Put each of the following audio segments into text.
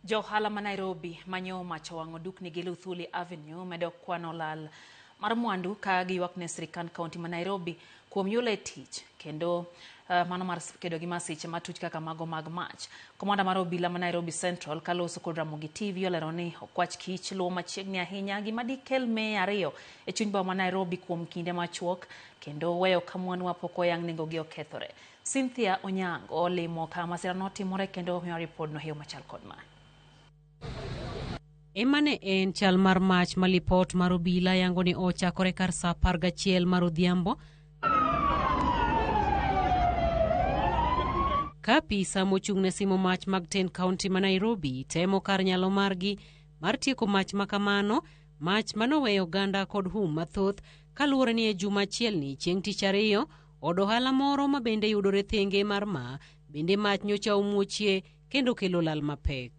Johala ma Nairobi manyo macho wang'o dukni gi Luthuli Avenue medo kwano lal mar mwandu ka giywak ne sirikand kaunti ma Nairobi kuom yule tich kendo mano mar kedo gi masiche matuch kaka mago mag mach. Komanda mar obila ma Nairobi Central kaloso kod Ramogi TV olero ni okwach kich luwo machiegni ahinya gima dikel Mei 2 e chuny boma ma Nairobi kuom kinde machuok kendo weyo ka mwandu mapok oyang nengogi okethore. Cynthia Onyango limo ka masira notimore kendo miyo ripod no heyo machal kod ma. Emane en chal mar mach ma lipot mar obila yango ni ochakore kar saa 11 mar odhiambo. Ka pisa mochung'ne simo mach mag 10 kaunti ma Nairobi temo kar nyalo margi mar tieko mach makamano, mach manoweyo ganda kod hum mathoth kaluwore ni e juma achiel ni chieng' tich ariyo od ohala moro ma bende yudore thenge mar ma bende mach nyocha omuochie kendo kelo lal mapek.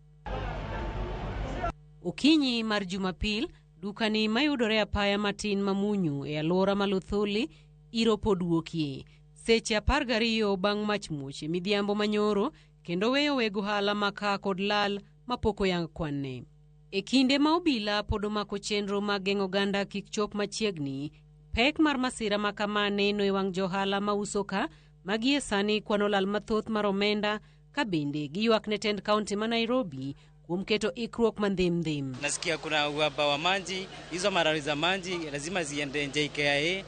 Okinyi mar Jumapil, dukani mayudore apaya matin mamunyu e alwora ma Luthuli iro pod wuokie. Seche 12 bang' mach muoche midhiambo manyoro kendo weyo weg ohala maka kod lal mapok oyang kwanne. E kinde ma obila pod omako chenro mag geng'o ganda kik chop machiegni, pek mar masira makama neno e wang' johala mauso ka magie sani kwano lal mathoth mar omenda ka bende giywak ne tend kaunti ma Nairobi kuom keto ikruok mandhim. Nasikia kuna uhaba wa maji, hizo marari za maji lazima ziende JKIA,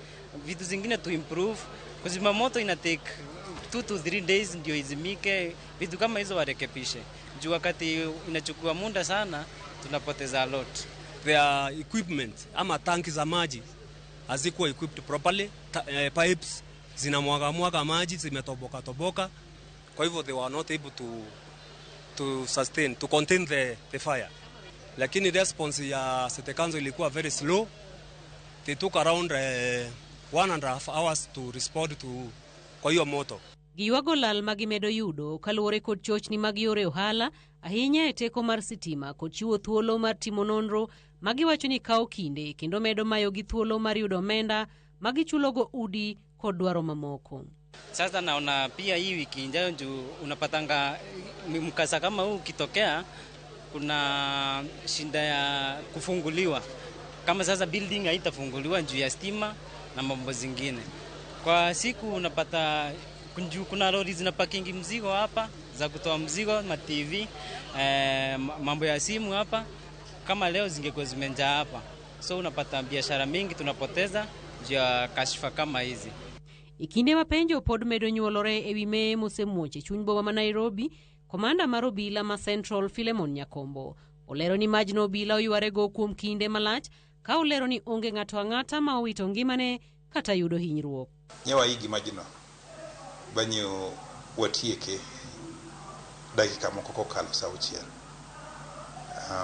vitu zingine to improve. Kuzima moto ina take 2 to 3 days ndio izimike, vitu kama hizo warekebishe. Juu wakati inachukua muda sana tunapoteza a lot. Their equipment ama tanki za maji hazikuwa equipped properly, pipes zinamwaga maji zimetoboka, kwa hivyo they were not able to contain the fire. Lakini response ya City Council ilikuwa very slow. They took around 1.5 hours to respond to kwa hiyo moto. Giywago lal magimedo yudo kaluwore kod chochni mag yore ohala ahinya e teko mar sitima kod chiwo thuolo mar timo nonro magiwacho ni kawo kinde kendo medo mayo gi thuolo mar yudo omenda magichulogo udi kod dwaro mamoko. Sasa naona pia hii wiki ijayo juu unapatanga mkasa kama huu kitokea kuna shinda ya kufunguliwa. Kama sasa building haitafunguliwa juu ya stima na mambo zingine. Kwa siku unapata kuna lori zinapakingi mzigo hapa za kutoa mzigo ma TV, mambo ya simu hapa. Kama leo zingekuwa zimejaa hapa. So unapata biashara mingi tunapoteza juu ya kashfa kama hizi. Ikinde mapenjo pod medo nyuolore ewi Mei mosemuoche chuny boma ma Nairobi, komanda mar obila ma Central Philemon Nyakombo olero ni majno obila oywarego kuom kinde malach ka olero ni onge ng'ato ang'ata ma owito ngimane kata yudo hinyruok. Nyewa higi majno banyo watieke dakika moko kokalo saa 6.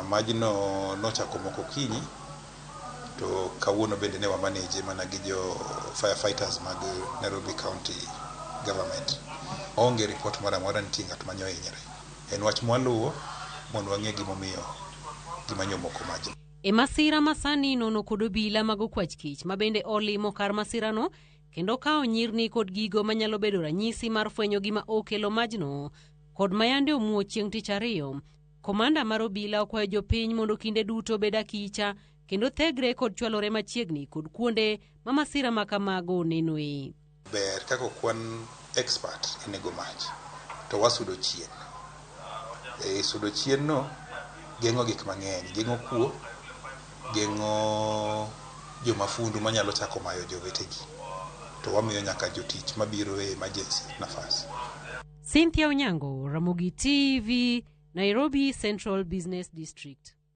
Majno nochako moko kinyi to kawuono bende ne wamanage mana gi jo firefighters mag Nairobi County Government. Onge report mara mora nitie ng'at manyo hinyre. En wach mwaluwo mondo wang'e gimomiyo gimanyomoko majno. E masira masani nono kod obila mag okwach kich ma bende olimo kar masirano kendo kawo nyirni kod gigo manyalo bedo ranyisi mar fwenyo gima okelo majno kod mayande omuo chieng' tich ariyo. Komanda mar obila okwayo jopiny mondo kinde duto bed akicha kendo thegre kod chwalore machiegni kod kuonde ma masira makamago nenoe. Ber kako kwan expert e nego mach to wasudo chien. Sudo chien no geng'o gik mang'eny, geng'o kuo, geng'o jomafundu manyalo chako mayo jowetegi. To wamiyo nyaka jotich mabiro e emergency nafas. Cynthia Onyango, Ramogi TV, Nairobi Central Business District.